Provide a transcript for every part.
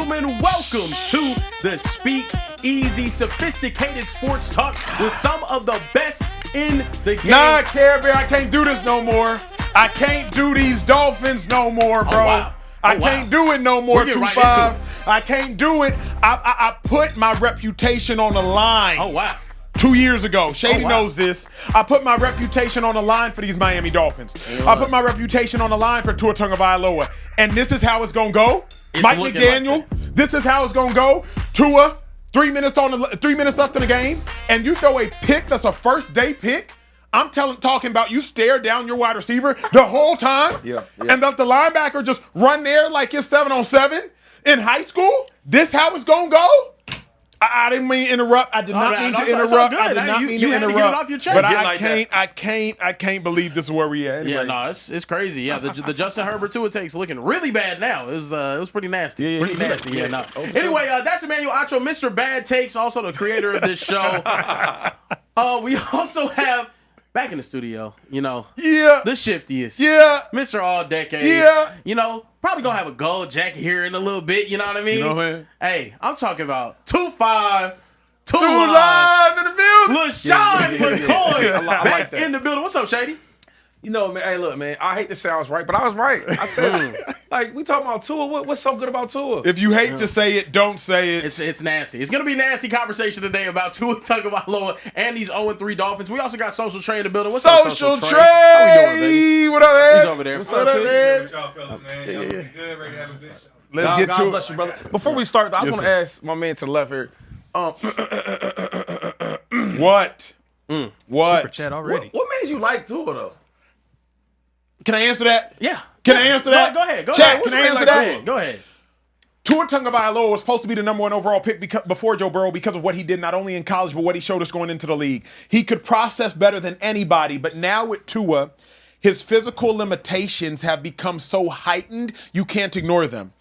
gentlemen, welcome to the Speakeasy, sophisticated sports talk with some of the best in the game. Nah, Care Bear, I can't do this no more. I can't do these Dolphins no more, bro. Oh, wow. I can't do it no more, 2-5. Right, I can't do it. I put my reputation on the line. Oh, wow. 2 years ago. Shady wow. knows this. I put my reputation on the line for these Miami Dolphins. I put my reputation on the line for Tua Tagovailoa. And this is how it's going to go. Mike McDaniel, this is how it's going to go. Tua, 3 minutes left in the game, and you throw a pick that's a first-day pick. I'm talking about you stare down your wide receiver the whole time, and let the linebacker just run there like it's 7-on-7 in high school. This how it's going to go? I didn't mean to interrupt. I did not mean to interrupt. I did not mean to interrupt. But I can't believe this is where we at. Anyway. Yeah, no, it's crazy. Yeah, the Justin Herbert Tua takes looking really bad now. It was pretty nasty. Pretty nasty. Yeah, no. Anyway, that's Emmanuel Acho, Mr. Bad Takes, also the creator of this show. We also have back in the studio, the shiftiest. Yeah. Mr. All Decade. Yeah. Probably gonna have a gold jacket here in a little bit, you know what I mean? You know what I mean? Hey, I'm talking about 2-5, 2 live in the building. LaShawn McCoy I like that. in the building. What's up, Shady? Man, hey, look, man, I hate to say I was right, but I was right. I said, we talking about Tua. What's so good about Tua? If you hate to say it, don't say it. It's nasty. It's going to be a nasty conversation today about Tua Tagovailoa and these 0-3 Dolphins. We also got Social Trey in the building. What's up, Social Trey? How we doing, baby? What up, man? He's over there. What's up, man? What y'all fellas, man? Y'all looking good, ready to have a good show. Let's get to it. Bless you, brother. Before we start, I just want to ask my man to the left here. What? What? Super chat already. What made you like Tua, though? Can I answer that? Yeah. Can I answer that? Go ahead. Chat, can I answer that? Go ahead. Tua Tagovailoa was supposed to be the number 1 overall pick before Joe Burrow because of what he did not only in college, but what he showed us going into the league. He could process better than anybody, but now with Tua, his physical limitations have become so heightened, you can't ignore them.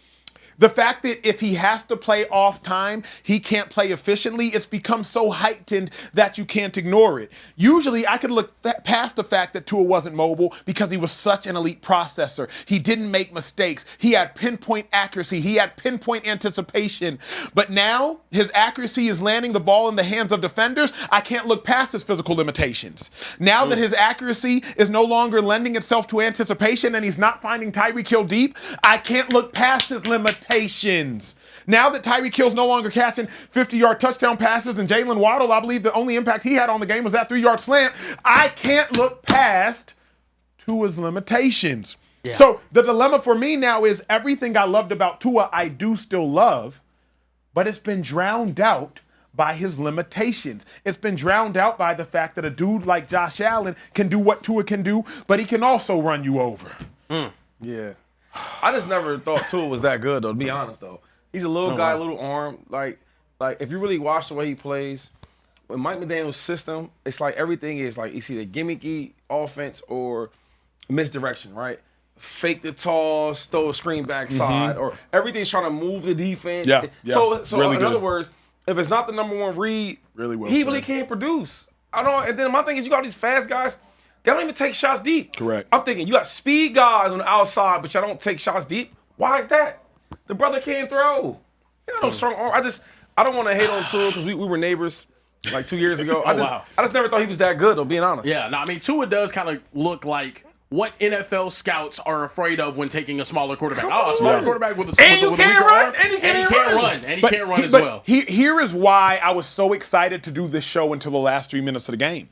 The fact that if he has to play off time, he can't play efficiently, it's become so heightened that you can't ignore it. Usually, I could look past the fact that Tua wasn't mobile because he was such an elite processor. He didn't make mistakes. He had pinpoint accuracy. He had pinpoint anticipation. But now, his accuracy is landing the ball in the hands of defenders. I can't look past his physical limitations. Now that his accuracy is no longer lending itself to anticipation and he's not finding Tyreek Hill deep, I can't look past his limitations. Now that Tyreek Hill's no longer catching 50-yard touchdown passes and Jalen Waddle, I believe the only impact he had on the game was that 3-yard slant, I can't look past Tua's limitations. Yeah. So the dilemma for me now is everything I loved about Tua, I do still love, but it's been drowned out by his limitations. It's been drowned out by the fact that a dude like Josh Allen can do what Tua can do, but he can also run you over. Yeah. I just never thought Tua was that good, though, to be honest, though. He's a little guy, little arm. Like if you really watch the way he plays, with Mike McDaniel's system, it's like everything is like it's either gimmicky offense or misdirection, right? Fake the toss, throw a screen backside, or everything's trying to move the defense. Yeah. So really in good. other words, if it's not the number 1 read, he really can't produce. And then my thing is you got these fast guys, they don't even take shots deep. Correct. I'm thinking you got speed guys on the outside, but y'all don't take shots deep. Why is that? The brother can't throw. He got no strong arm. I don't want to hate on Tua because we were neighbors like 2 years ago. I just never thought he was that good, though, being honest. Yeah, no, I mean, Tua does kind of look like what NFL scouts are afraid of when taking a smaller quarterback. A smaller quarterback with a weaker arm, and he can't run as well. Here is why I was so excited to do this show until the last 3 minutes of the game.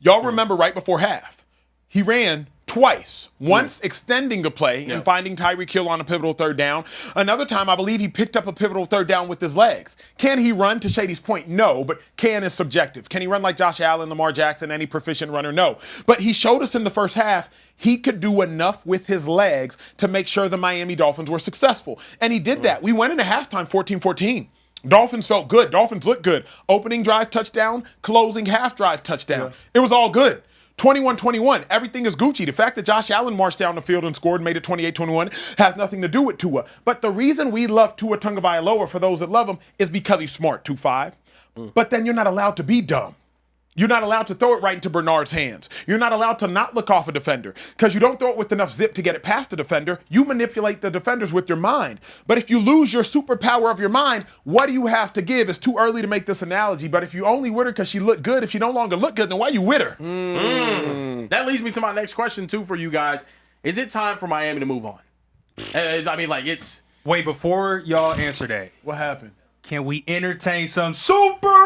Y'all remember right before half, he ran twice. Once extending the play and finding Tyreek Hill on a pivotal 3rd down. Another time, I believe he picked up a pivotal 3rd down with his legs. Can he run, to Shady's point? No, but can is subjective. Can he run like Josh Allen, Lamar Jackson, any proficient runner? No. But he showed us in the first half he could do enough with his legs to make sure the Miami Dolphins were successful. And he did that. We went into halftime 14-14. Dolphins felt good. Dolphins looked good. Opening drive touchdown, closing half drive touchdown. It was all good. 21-21, everything is Gucci. The fact that Josh Allen marched down the field and scored, made it 28-21, has nothing to do with Tua. But the reason we love Tua Tagovailoa, for those that love him, is because he's smart, 2-5. But then you're not allowed to be dumb. You're not allowed to throw it right into Bernard's hands. You're not allowed to not look off a defender because you don't throw it with enough zip to get it past the defender. You manipulate the defenders with your mind. But if you lose your superpower of your mind, what do you have to give? It's too early to make this analogy, but if you only with her because she looked good, if she no longer look good, then why you with her? That leads me to my next question, too, for you guys. Is it time for Miami to move on? I mean, like, it's... Wait, before y'all answer that, What happened? can we entertain some super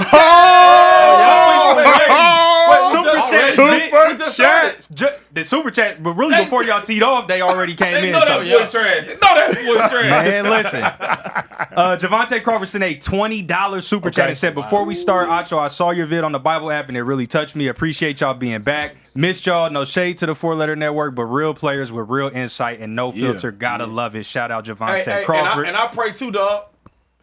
Super chat. The super chat, but really before y'all teed off, they already came in. Know that boy trash. Know that boy trash. Man, listen. Javante Crawford sent a $20 super chat and said, before we start, Acho, I saw your vid on the Bible app and it really touched me. Appreciate y'all being back. Missed y'all. No shade to the 4-letter network, but real players with real insight and no filter. Gotta love it. Shout out Javante Crawford. And I pray too, dog.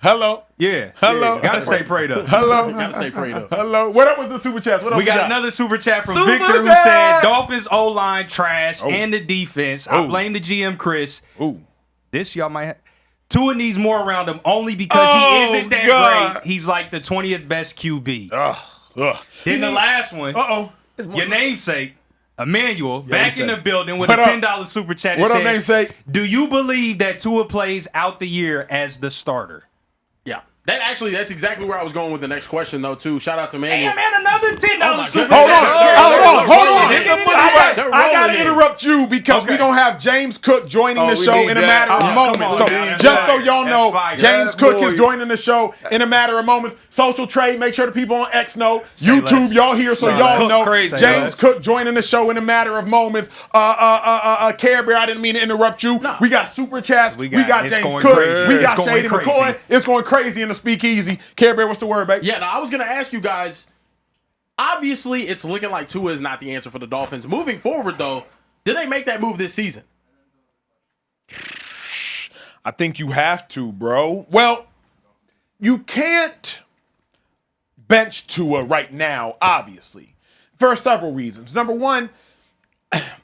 Hello. Yeah. Hello. Gotta stay prayed up. Hello. Gotta say prayed up. Hello. What up with the super chats? What else We got another super chat from Super Victor who chat! said Dolphins O-line trash and the defense. I blame the GM Chris. Ooh. This y'all might have. Tua needs more around him only because he isn't that great. He's like the 20th best QB. Then the last one, your namesake, Emmanuel, back in the building with What a up? $10 super chat. What up, said, namesake? do you believe that Tua plays out the year as the starter? Yeah. That's exactly where I was going with the next question, though, too. Shout out to Manny. Hey, man, another $10 super goodness. chat. Hold on. They're I gotta rolling in. interrupt you because we don't have James Cook joining the we show need in a that. matter of come moments. on, So man. just so y'all That's know, fire. James That Cook boy. is joining the show in a matter of moments. Social trade, make sure the people on X know. YouTube, less. y'all here so Say y'all less. know. Crazy. James Cook joining the show in a matter of moments. Care Bear, I didn't mean to interrupt you. We got super chats. We got it's James going Cook. crazy. We It's got going Shady crazy. McCoy. It's going crazy in the Speakeasy. Care Bear, what's the word, baby? Yeah, now I was going to ask you guys, obviously it's looking like Tua is not the answer for the Dolphins. Moving forward, though, did they make that move this season? I think you have to, bro. Well, you can't bench Tua right now, obviously, for several reasons. Number one,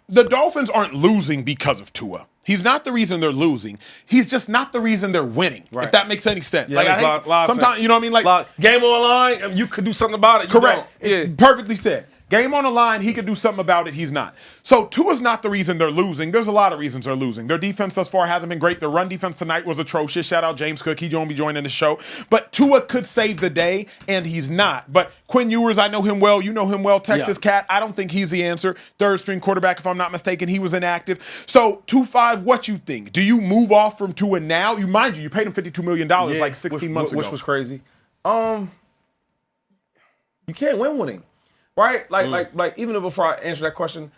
the Dolphins aren't losing because of Tua. He's not the reason they're losing. He's just not the reason they're winning. Right. If that makes any sense. Yeah, I hate, sometimes, you know what I mean? Like game on the line, you could do something about it. You correct. don't. Yeah. Perfectly said. Game on the line, he could do something about it. He's not. So Tua's not the reason they're losing. There's a lot of reasons they're losing. Their defense thus far hasn't been great. Their run defense tonight was atrocious. Shout out James Cook. He's going to be joining the show. But Tua could save the day, and he's not. But Quinn Ewers, I know him well. You know him well. Texas Cat. I don't think he's the answer. Third string quarterback, if I'm not mistaken. He was inactive. So 2-5, what you think? Do you move off from Tua now? Mind you, you paid him $52 million like 16 months ago. Which was crazy. You can't win with him. Right? Like even before I answer that question,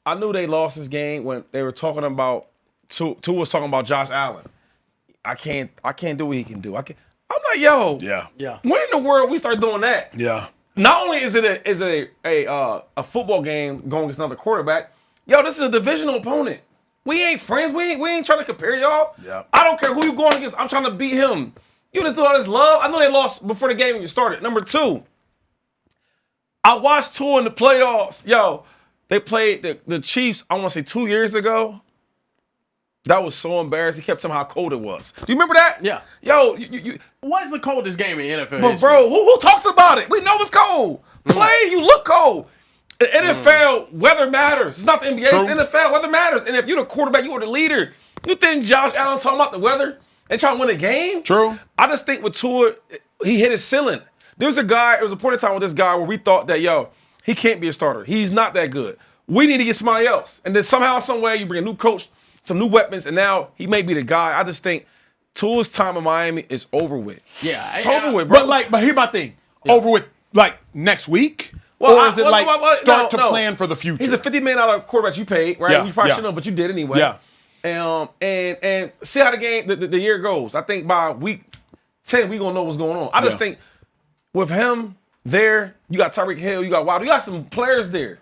I knew they lost this game when they were talking about Tua was talking about Josh Allen. I can't do what he can do. I'm like, yo, Yeah. when in the world we start doing that? Yeah. Not only is it a football game going against another quarterback, yo, this is a divisional opponent. We ain't friends. We ain't trying to compare y'all. Yeah. I don't care who you going against. I'm trying to beat him. You just do all this love. I know they lost before the game even started. Number two, I watched Tua in the playoffs. Yo, they played the Chiefs, I want to say 2 years ago. That was so embarrassing. He kept saying how cold it was. Do you remember that? Yeah. Yo, you What's the coldest game in NFL but history? bro, who talks about it? We know it's cold. Play, you look cold. The NFL, weather matters. It's not the NBA, True. it's NFL, weather matters. And if you're the quarterback, you are the leader. You think Josh Allen's talking about the weather and trying to win a game? True. I just think with Tua, he hit his ceiling. There was a point in time with this guy where we thought that, yo, he can't be a starter. He's not that good. We need to get somebody else. And then somehow, some way, you bring a new coach, some new weapons, and now he may be the guy. I just think Tua's time in Miami is over with. Yeah. It's over with, bro. But here's my thing. Over with like next week? Well, or is it start to plan for the future? He's a $50 million quarterback you paid, right? Yeah, You probably yeah. shouldn't have, but you did anyway. Yeah. And see how the game, the year goes. I think by week 10, we're going to know what's going on. I just think with him there, you got Tyreek Hill, you got Wilder, you got some players there.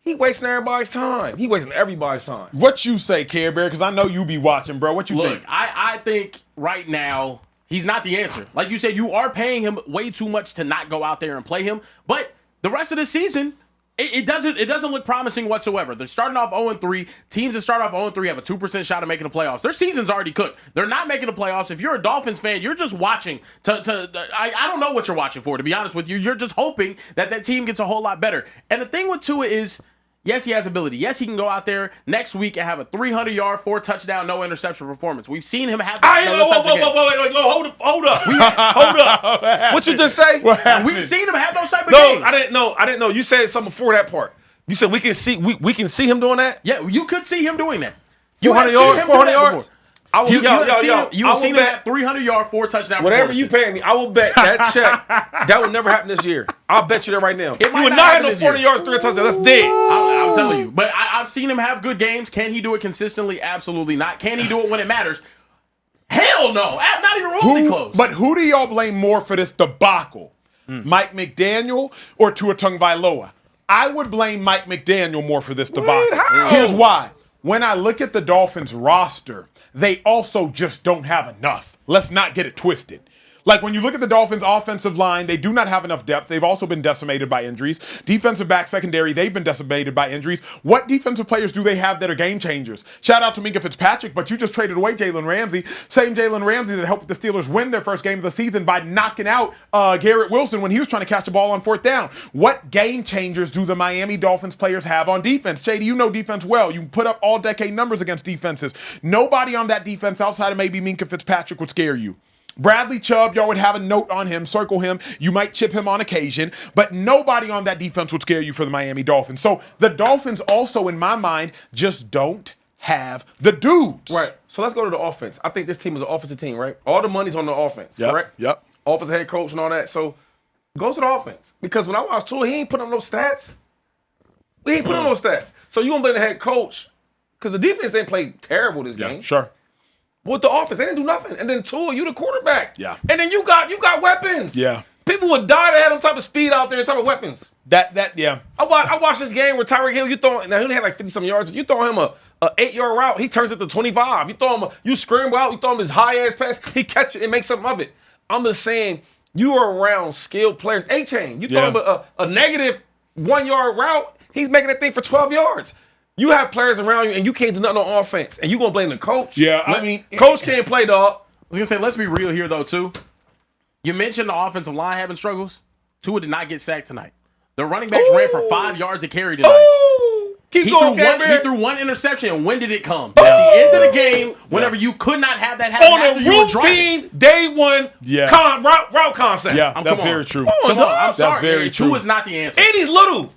He wasting everybody's time. He wasting everybody's time. What you say, Care Bear? Because I know you be watching, bro. What you Look, think? I think right now he's not the answer. Like you said, you are paying him way too much to not go out there and play him. But the rest of the season, it doesn't look promising whatsoever. They're starting off 0-3. Teams that start off 0-3 have a 2% shot of making the playoffs. Their season's already cooked. They're not making the playoffs. If you're a Dolphins fan, you're just watching. I don't know what you're watching for, to be honest with you. You're just hoping that team gets a whole lot better. And the thing with Tua is, yes, he has ability. Yes, he can go out there next week and have a 300-yard, 4-touchdown, no interception performance. We've seen him have that. Hold up. What you just say? We've seen him have those type of games. I didn't know. You said something before that part. You said we can see him doing that? Yeah, you could see him doing that. 400 yards? 400 yards? You have seen him have 300-yard, 4-touchdown. Whatever you pay me, I will bet that check that will never happen this year. I'll bet you that right now. It He would not have no 40 yards, 3 touchdowns. That's dead. I'm telling you. But I've seen him have good games. Can he do it consistently? Absolutely not. Can he do it when it matters? Hell no. Not even remotely close. But who do y'all blame more for this debacle? Mike McDaniel or Tua Tagovailoa? I would blame Mike McDaniel more for this debacle. How? Here's why. When I look at the Dolphins roster, they also just don't have enough. Let's not get it twisted. Like, when you look at the Dolphins' offensive line, they do not have enough depth. They've also been decimated by injuries. Defensive back secondary, they've been decimated by injuries. What defensive players do they have that are game changers? Shout out to Minkah Fitzpatrick, but you just traded away Jalen Ramsey. Same Jalen Ramsey that helped the Steelers win their first game of the season by knocking out Garrett Wilson when he was trying to catch the ball on 4th down. What game changers do the Miami Dolphins players have on defense? Shady, you know defense well. You put up all-decade numbers against defenses. Nobody on that defense outside of maybe Minkah Fitzpatrick would scare you. Bradley Chubb, y'all would have a note on him, circle him. You might chip him on occasion, but nobody on that defense would scare you for the Miami Dolphins. So the Dolphins also, in my mind, just don't have the dudes. Right. So let's go to the offense. I think this team is an offensive team, right? All the money's on the offense, correct? Yep. Offensive head coach and all that. So go to the offense. Because when I watch Tua, he ain't putting up no stats. He ain't putting up no stats. So you gonna blame the head coach? Because the defense didn't play terrible this game. Sure. With the offense, they didn't do nothing. And then Tua, you the quarterback. Yeah. And then you got weapons. Yeah. People would die to have them type of speed out there and type of weapons. Yeah. I watched this game where Tyreek Hill, now he only had like 50-some yards. You throw him a 8-yard route, he turns it to 25. You throw him you scramble out, you throw him his high-ass pass, he catch it and makes something of it. I'm just saying, you are around skilled players. A-Chain, you throw him a negative 1-yard route, he's making that thing for 12 yards. You have players around you, and you can't do nothing on offense, and you gonna blame the coach? Yeah, I mean, coach can't play, dog. I was gonna say, let's be real here though too. You mentioned the offensive line having struggles. Tua did not get sacked tonight. The running backs ran for 5 yards a carry tonight. Keep going, he threw one interception, and when did it come? At the end of the game, whenever you could not have that happen. On a routine, day one route concept. Yeah, that's very true. Come on, I'm sorry. That's very true. Tua's not the answer. And he's little.